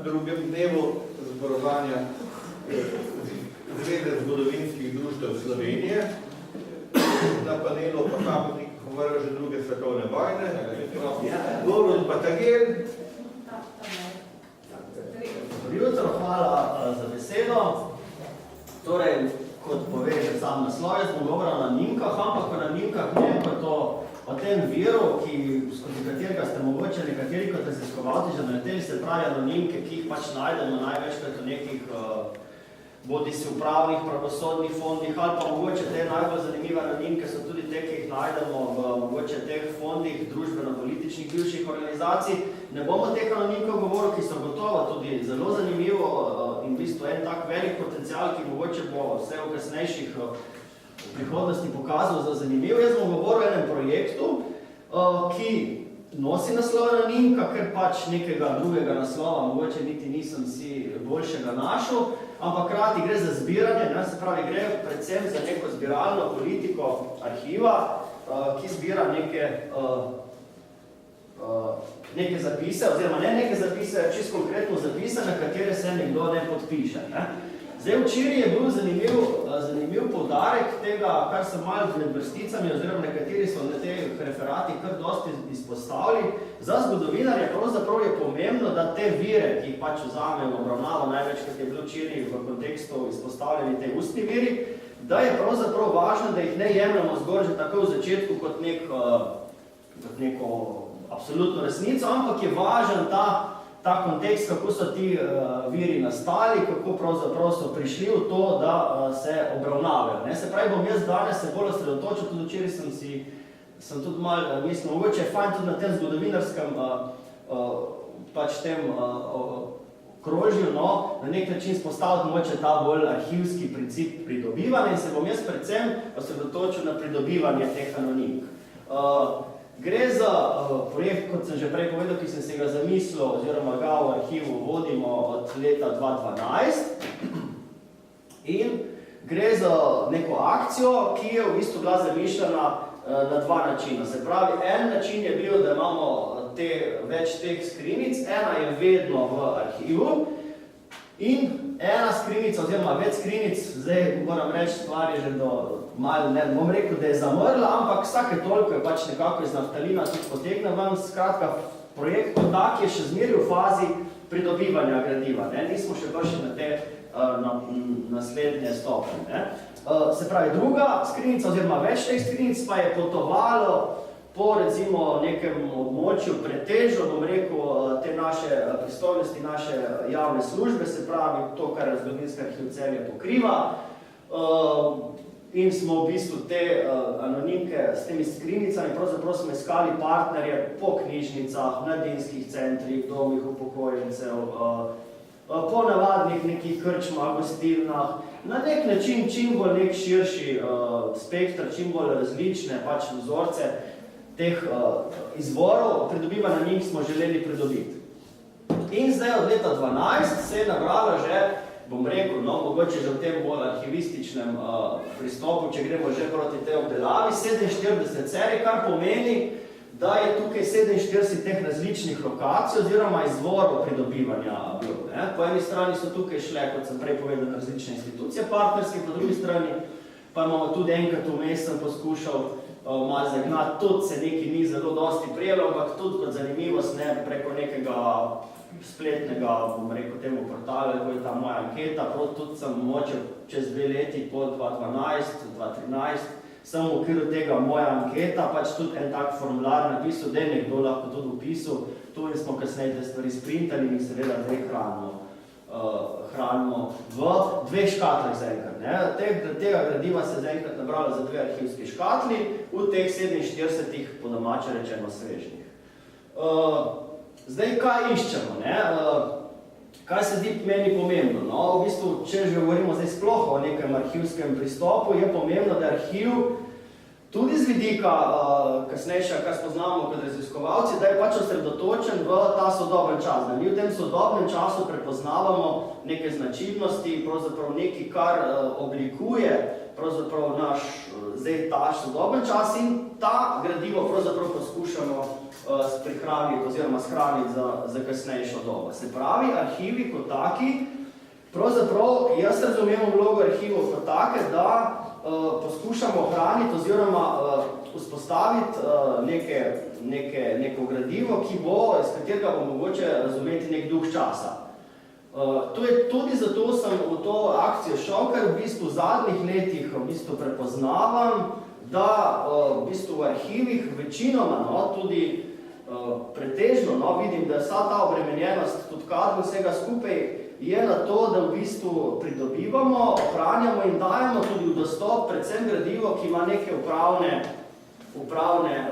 drugem dnevu zborovanja Zveze zgodovinskih društev Slovenije. Na panelu pa kapotnik že druge svetovne vojne. Borut Batagel. Jutro, hvala za besedo. Torej, kot pove že sam naslov, jaz bom govoril o anonimkah, ampak o anonimkah ne kot o tem viru, skozi katerega ste mogoče nekateri kot raziskovalci že naleteli, se pravi anonimke, ki jih pač najdemo največkrat v nekih bodisi upravnih, pravosodnih fondih, ali pa mogoče te najbolj zanimive anonimke so tudi te, ki jih najdemo v mogoče teh fondih družbeno-političnih bivših organizacij. Ne bomo teh anonimkov govoril, ki so gotovo tudi zelo zanimivo in v bistvu en tak velik potencial, ki mogoče bo vse v kasnejših prihodnosti pokazal za zanimivo. Jaz bom govoril o enem projektu, ki nosi naslov anonimka, ker pač nekega drugega naslova mogoče niti nisem si boljšega našel, ampak krati gre za zbiranje, se pravi, gre predvsem za neko zbiralno politiko arhiva, ki zbira neke zapise, oziroma ne neke zapise, čisto konkretno zapise, na katere se nekdo ne podpiše. Zdaj, včeraj je bil zanimiv poudarek tega, kar sem malo med vrsticami, oziroma nekateri so na teh referatih kar dosti izpostavili. Za zgodovinarje pravzaprav je pomembno, da te vire, ki jih pač vzamemo obravnavo, največkrat je bilo včeraj v kontekstu izpostavljeni te ustni viri, da je pravzaprav važno, da jih ne jemljamo zgolj že tako v začetku kot neko absolutno resnico, ampak je važen ta kontekst, kako so ti viri nastali, kako pravzaprav so prišli v to, da se obravnavajo. Se pravi, bom jaz danes se bolj osredotočil, tudi včeraj sem tudi malo mislil, mogoče je fajn tudi na tem zgodovinarskem pač tem krožju, na nek način spostaviti mogoče ta bolj arhivski princip pridobivanja in se bom jaz predvsem osredotočil na pridobivanje teh anonimk. Gre za projekt, kot sem že prej povedal, ki sem se ga zamislil, oziroma ga v arhivu vodimo od leta 2012. In gre za neko akcijo, ki je v bistvu bila zamišljena na dva načina. Se pravi, en način je bil, da imamo več teh skrinic, ena je vedno v arhivu in ena skrinica, oziroma več skrinic, zdaj moram reči, stvar je že malo, ne bom rekel, da je zamrla, ampak vsake toliko je pač nekako iz naftalina tudi potegne ven. Skratka, projekt kot tak je še zmeraj v fazi pridobivanja gradiva. Nismo še prišli na te naslednje stopnje. Se pravi, druga skrinica, oziroma več teh skrinic pa je potovalo po recimo nekem območju pretežno, bom rekel, te naše pristojnosti, naše javne službe, se pravi to, kar Zgodovinski arhiv Celje pokriva. In smo v bistvu te anonimke s temi skrinicami, pravzaprav smo iskali partnerje po knjižnicah, mladinskih centrih, domih upokojencev, po navadnih nekih krčmah, gostilnah, na nek način čim bolj nek širši spektr, čim bolj različne pač vzorce teh izvorov pridobivanja njih smo želeli pridobiti. In zdaj od leta 2012 se je nabralo že, bom rekel, mogoče že v tem bolj arhivističnem pristopu, če gremo že proti tej obdelavi, 47 serij, kar pomeni, da je tukaj 47 teh različnih lokacij oziroma izvorov pridobivanja bilo. Po eni strani so tukaj šle, kot sem prej povedal, različne institucije partnerske, po drugi strani pa imamo tudi enkrat vmes sem poskušal malo zagnati, tudi se nekaj ni zelo dosti prijelo, ampak tudi kot zanimivost preko nekega spletnega, bom rekel, temu portalu, ko je ta moja anketa, tudi sem močil čez 2 leti, po 2012, 2013, sem v okviru tega moja anketa, pač tudi en tak formular napisal, da je nekdo lahko tudi upisal, tu in smo kasneje te stvari sprintali in seveda zdaj hranimo v 2 škatlah zaenkrat. Tega gradiva se zaenkrat nabralo za 2 arhivski škatli, v teh 47 po domače rečeno svežnih. Zdaj, kaj iščemo? Kaj se zdi meni pomembno? V bistvu, če že govorimo zdaj sploh o nekem arhivskem pristopu, je pomembno, da arhiv tudi z vidika kasnejša, kar spoznamo kot raziskovalci, da je pač osredotočen v ta sodoben čas. Da mi v tem sodobnem času prepoznavamo neke značilnosti, pravzaprav nekaj, kar oblikuje pravzaprav naš zdaj ta sodoben čas in ta gradivo pravzaprav poskušamo prihraniti oziroma shraniti za kasnejšo dobo. Se pravi, arhivi kot taki, pravzaprav jaz razumem vlogo arhivov kot take, da poskušamo ohraniti oziroma vzpostaviti neko gradivo, ki bo, iz katerega bo mogoče razumeti nek duh časa. Tudi zato sem v to akcijo šel, ker v bistvu v zadnjih letih v bistvu prepoznavam, da v bistvu v arhivih večinoma, tudi pretežno, vidim, da je vsa ta obremenjenost tudi kadrov vsega skupaj je na to, da v bistvu pridobivamo, ohranjamo in dajemo tudi v dostop predvsem gradivo, ki ima neke upravne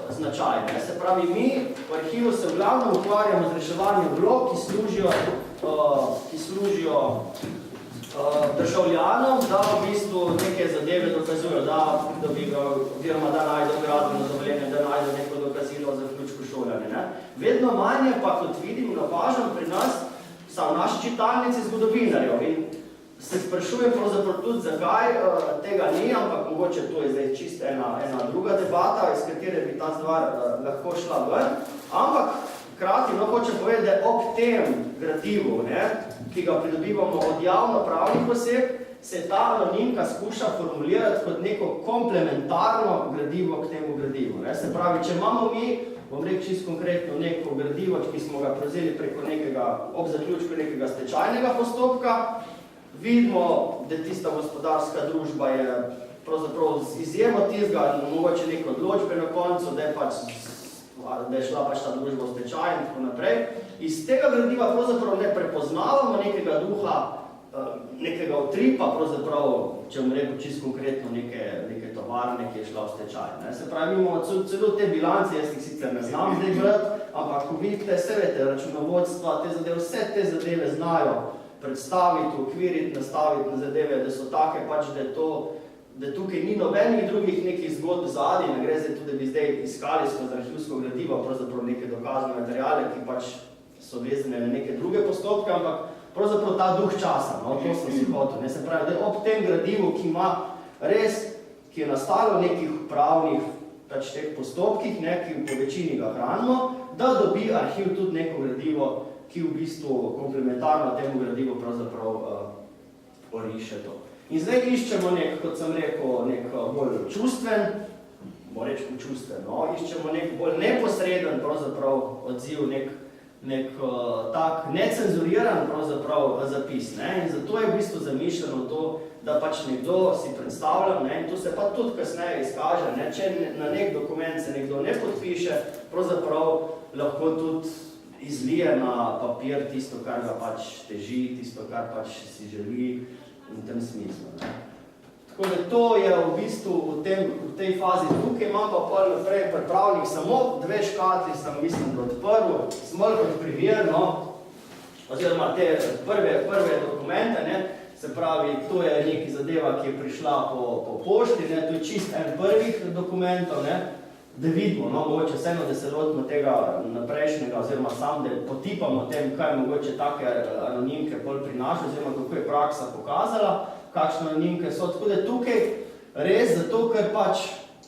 značaje. Se pravi, mi v arhivu se v glavnem ukvarjamo z reševanjem vlog, ki služijo državljanom, da v bistvu neke zadeve dokazujo, da pridobivajo, oziroma da najdejo gradbeno dovoljenje, da najdejo neko dokazilo za zaključku šolanja. Vedno manje pa, kot vidim, opažam pri nas, v naši čitalnici zgodovinarjev in se sprašujem pravzaprav tudi, zakaj tega ni, ampak mogoče to je zdaj čisto ena druga debata, iz katere bi ta stvar lahko šla ven, ampak hkrati hočem povedati, da ob tem gradivu, ki ga pridobivamo od javnopravnih oseb, se ta anonimka skuša formulirati kot neko komplementarno gradivo k temu gradivu. Se pravi, če imamo mi, bom rekel čisto konkretno, neko gradivo, ki smo ga prevzeli preko ob zaključku nekega stečajnega postopka, vidimo, da tista gospodarska družba je pravzaprav z izjemo tistega, mogoče neko odločbe na koncu, da je šla ta družba v stečaj in tako naprej. Iz tega gradiva pravzaprav ne prepoznavamo nekega duha, nekega utripa, pravzaprav, če bom rekel čisto konkretno, neke tovarne, ki je šla v stečaj. Se pravi, imamo celo te bilance, jaz jih sicer ne znam zdaj gledati, ampak ko vidite, računovodstva, vse te zadeve znajo predstaviti, ukviriti, nastaviti na zadeve, da so take da tukaj ni nobenih drugih nekih zgodb zadnji, ne gre zdaj tudi, da bi zdaj iskali skozi arhivsko gradivo, pravzaprav neke dokazne materijale, ki so vezane na neke druge postopke, ampak pravzaprav ta duh časa, to sem si hotel. Se pravi, da ob tem gradivu, ki je nastalo v nekih pravnih teh postopkih, ki po večini ga hranimo, da dobi arhiv tudi neko gradivo, ki v bistvu komplementarno temu gradivu pravzaprav oriše to. In zdaj iščemo kot sem rekel, nek bolj čustven, iščemo nek bolj neposreden pravzaprav odziv, nek tak necenzuriran pravzaprav zapis. In zato je v bistvu zamišljeno to, da nekdo si predstavljam, in to se pa tudi kasneje izkaže, če na nek dokument se nekdo ne podpiše, pravzaprav lahko tudi izlije na papir tisto, kar ga teži, tisto, kar si želi v tem smislu. Tako da to je v bistvu v tej fazi tukaj, imam pa pol naprej pripravljenih samo 2 škatli, sem mislim, da odprl, smolj kot primer, oziroma te prve dokumente, se pravi, to je nekaj zadeva, ki je prišla po pošti, to je čist en prvih dokumentov, da vidimo, mogoče vseeno, da se lotimo tega naprejšnjega, oziroma sam, da potipamo tem, kaj mogoče take anonimke pol prinaša, oziroma kako je praksa pokazala, kakšne anonimke so. Tako da tukaj res, zato ker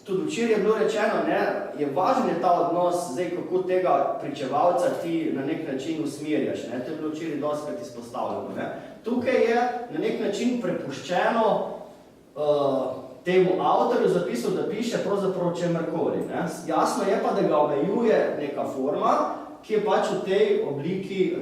tudi včeraj je bilo rečeno, je važen ta odnos, zdaj kako tega pričevalca ti na nek način usmerjaš. To je bilo včeraj dostikrat izpostavljeno. Tukaj je na nek način prepuščeno temu avtorju zapisal, da piše pravzaprav čemerkoli. Jasno je pa, da ga omejuje neka forma, ki je v tej obliki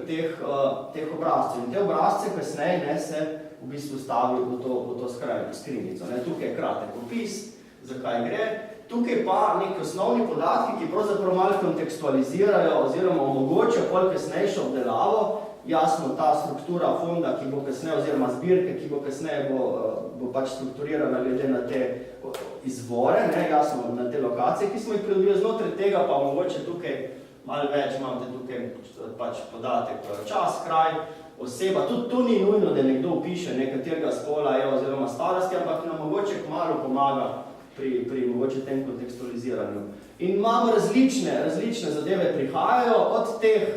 teh obrazcev. In te obrazce kasneje se v bistvu stavi v to skrinjico. Tukaj je kratek opis, zakaj gre. Tukaj pa neki osnovni podatki, ki pravzaprav malo kontekstualizirajo oziroma omogočajo pol kasnejšo obdelavo. Jasno, ta struktura fonda, ki bo kasneje, oziroma zbirke, ki bo kasneje bo strukturirana glede na te izvore, jasno, na te lokacije, ki smo jih pridobili, znotraj tega pa mogoče tukaj malo več, imate tukaj podatek čas, kraj, oseba. Tudi to ni nujno, da nekdo piše nekaterega spola oziroma starosti, ampak nam mogoče malo pomaga pri mogoče tem kontekstualiziranju. In imamo različne zadeve prihajajo od teh.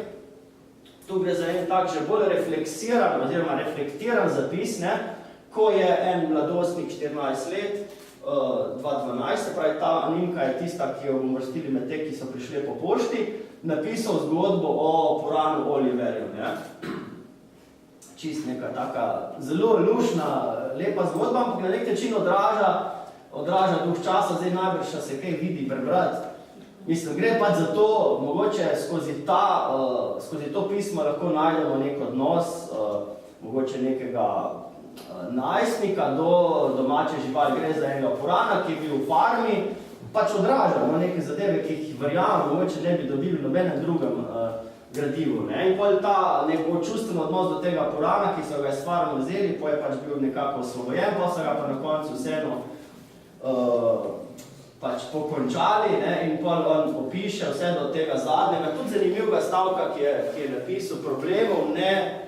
Tu gre za en tak že bolj refleksiran oziroma reflektiran zapis, ko je en mladostnik 14 let 2012, se pravi, ta anonimka je tista, ki jo bomo vrstili med te, ki so prišli po pošti, napisal zgodbo o Puranu Oliverju. Ne? Čist neka taka zelo lušna, lepa zgodba, ampak na nek način odraža duh časa, zdaj najbrž se kaj vidi prebrati. Mislim, gre pač za to, mogoče skozi to pismo lahko najdemo nek odnos, mogoče nekega najstnika do domače živali. Gre za enega Purana, ki je bil v farmi, pač odraža neke zadeve, ki jih verjamem, mogoče ne bi dobili v nobenem drugem gradivu. Ne? In potem ta neko čustven odnos do tega Purana, ki so ga s farmo vzeli, potem je pač bil nekako osvobojen, pa so ga pa na koncu vseeno pač pokončali, ne? In potem on opiše vse do tega zadnjega. Tudi zanimivega stavka, ki je napisal, problemov ne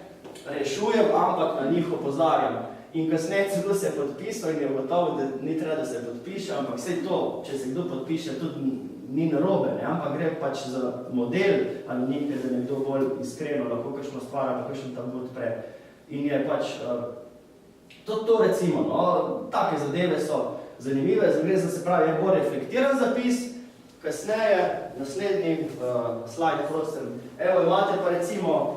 rešujem, ampak na njih opozarjam. In kasneje celo se je podpisal in je gotovo, da ni treba, da se podpiše, ampak vse to, če se kdo podpiše, tudi ni narobe, ne? Ampak gre pač za model anonimke, da nekdo bolj iskreno lahko kakšno stvar ali kakšen tam odpre. In je pač to recimo, no, take zadeve so zanimive, gre za, se pravi, je bolj reflektiran zapis. Kasneje, naslednji slajd, prosim. Evo, imate pa recimo,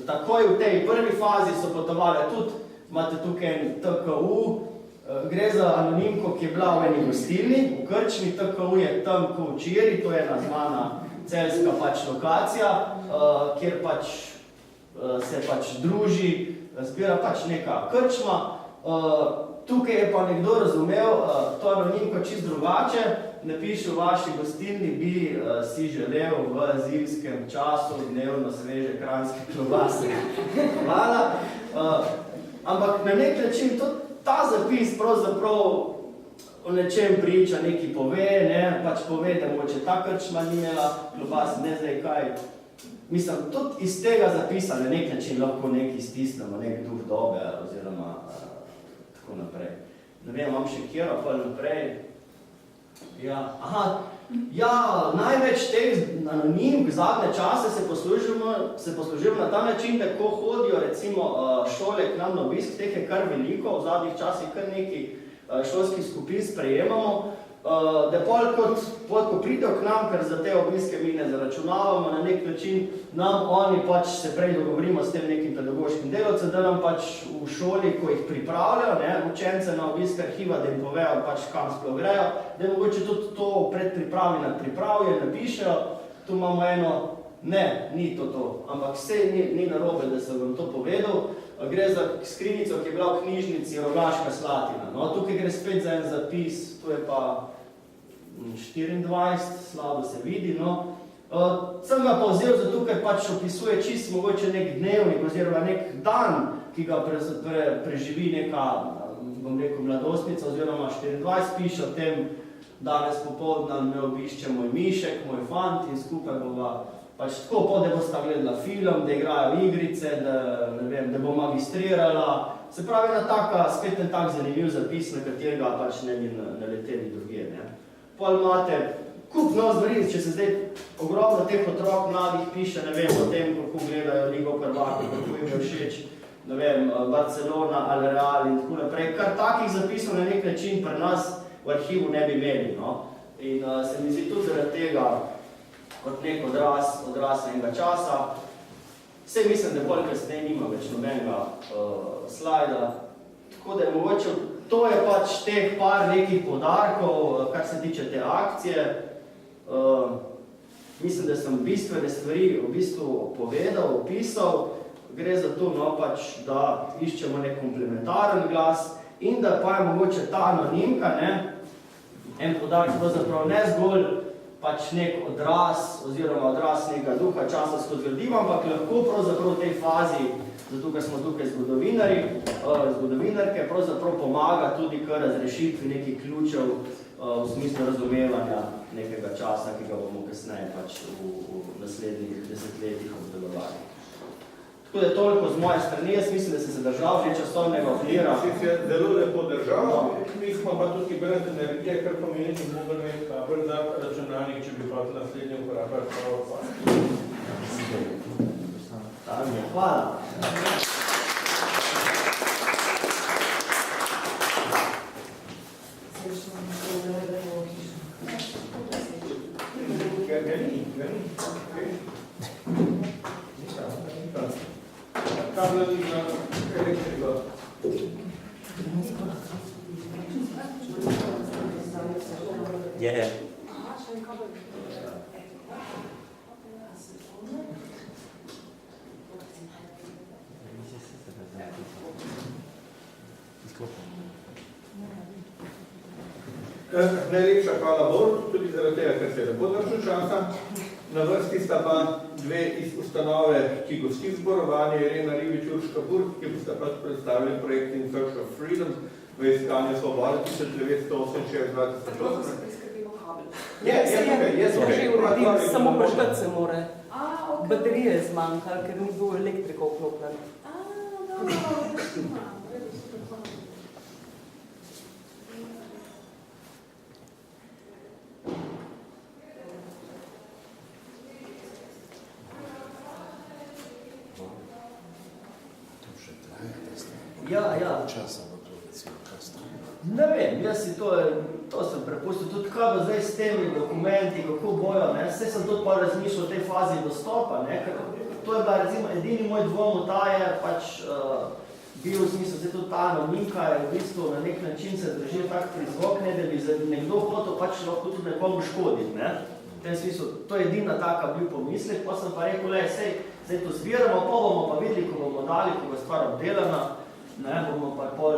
takoj v tej prvi fazi so potovali tudi, imate tukaj en TKU, gre za anonimko, ki je bila v eni gostilni, v krčmi. TKU je tam ko včeraj, to je ena znana celjska pač lokacija, kjer pač se pač druži, zbira pač neka krčma. Tukaj je pa nekdo razumel to anonimko čisto drugače, napiše v vaši gostilni bi si želel v zimskem času dnevno sveže kranjske klobase. Hvala. Ampak na nek način ta zapis pravzaprav o nečem priča, nekaj pove, ne, pač pove, da mogoče ta krčma ni imela klobase, ne zdaj kaj. Mislim, tudi iz tega zapisa na nek način lahko nekaj stisnemo, nek duh dobe oziroma tako naprej. Ne vem, imam še kjero, pa naprej. Ja, največ teh anonimk zadnje čase se poslužimo na ta način, da ko hodijo recimo šole k nam na obisk, teh je kar veliko, v zadnjih časih kar nekaj šolskih skupin sprejemamo, da ko pridejo k nam, ker za te obiske mi ne zaračunavamo, na nek način nam oni pač se prej dogovorimo s tem nekim pedagoškim delavcem, da nam pač v šoli, ko jih pripravljajo, ne, učence na obisk arhiva, da jim povejo pač kam sploh grejo, da mogoče tudi to predpripravi pripravijo, napišejo, tu imamo eno, ne, ni to, ampak vse ni narobe, da sem vam to povedal. Gre za skrinjico, ki je bila v knjižnici Rogaška Slatina. No, tukaj gre spet za en zapis, tu je pa 24, slabo se vidi, no. Sem ga pa vzel zato, ker pač opisuje čisto mogoče nek dnevnik oziroma nek dan, ki ga preživi neka, bom rekel, mladostnica oziroma 24, piše o tem, danes popoldan me obišče moj mišek, moj fant in skupaj bova pač tako, da bosta gledala film, da igrajo igrice, da bo magistrirala. Se pravi, spet en tak zanimiv zapis, na katerega pač ne bi naleteli drugje. Pol imate kup stvari, če se zdaj ogromno teh otrok mladih piše, ne vem, o tem, kako gledajo Ligo prvakov, kako jim je všeč, ne vem, Barcelona ali Real in tako naprej. Kar takih zapisov na nek način pri nas v arhivu ne bi imeli, no. In se mi zdi tudi zaradi tega, kot nek odraz enega časa. Vse mislim, da bolj kasneje nima več nobenega slajda. Tako da je mogoče, to je pač teh par nekih poudarkov, kar se tiče te akcije. Mislim, da sem bistvene stvari v bistvu povedal, opisal. Gre za to, no, pač, da iščemo nek komplementaren glas in da pa je mogoče ta anonimka, ne, en poudarek pravzaprav ne zgolj pač nek odraz oziroma odraz nekega duha časa skozi gradivo, ampak lahko pravzaprav v tej fazi, zato ker smo tukaj zgodovinarke, pravzaprav pomaga tudi k razrešitvi nekih ključev v smislu razumevanja nekega časa, ki ga bomo kasneje pač v naslednjih desetletjih obdelovali. Tako da toliko z moje strani, jaz mislim, da sem se držal že časovnega okvira. Si se zelo lepo držal, mi smo pa tudi brez energije, kar pomeni, da bomo imeli kabel za računalnik, če bi pa naslednji uporabljali pravo. Hvala. Srečno. postavljali na elektriko. Je. Najlepša hvala Borutu, tudi zaradi tega, ker se je lepo držal časa. Na vrsti sta pa dve iz ustanove, ki gosti zborovanje, Irena Ribič, Urška Burg, ki bosta pač predstavili projekt In Search of Freedom v iskanju svobode 1968-2008. Je že uredil, samo poštati se more. Baterije je zmanjkalo, ker ni bil elektriko vklopljen. Ja. Ne vem, jaz si to sem prepustil, tudi kaj bo zdaj s temi dokumenti, kako bojo, ne, vse sem tudi pa razmišljal o tej fazi dostopa, ne, ker to je bila recimo edini moj dvom v ta je pač bil v smislu, zdaj tudi ta anonimka je v bistvu na nek način se držil tak prizvok, ne, da bi nekdo hotel pač lahko tudi nekomu škoditi, ne, v tem smislu, to je edina taka bil pomislek, pa sem pa rekel, zdaj to zbiramo, pa bomo pa videli, ko bomo dali, ko bo stvar obdelana, ne, bomo pa pol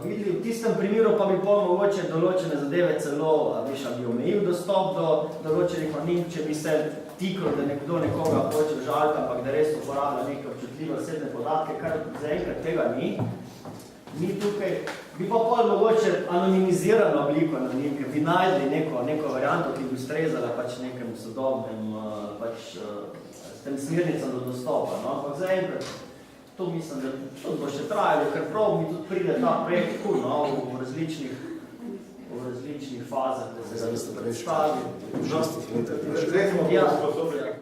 videli. V tistem primeru pa bi pol mogoče določene zadeve celo, bi omejil dostop do določenih anonimk, če bi se tikal, da nekdo nekoga hoče žaliti, ampak da res uporablja neke občutljive osebne podatke, kar zaenkrat tega ni. Mi tukaj bi pa pol mogoče anonimizirano obliko anonimke, bi najdli neko varianto, ki bi ustrezala pač nekem sodobnem pač s tem smernicam do dostopa, no, ampak zaenkrat to mislim, da to bo še trajalo, ker prav mi tudi pride ta projekt tako, no, v različnih fazah, da se ga predstavi. Zdaj smo sposobni.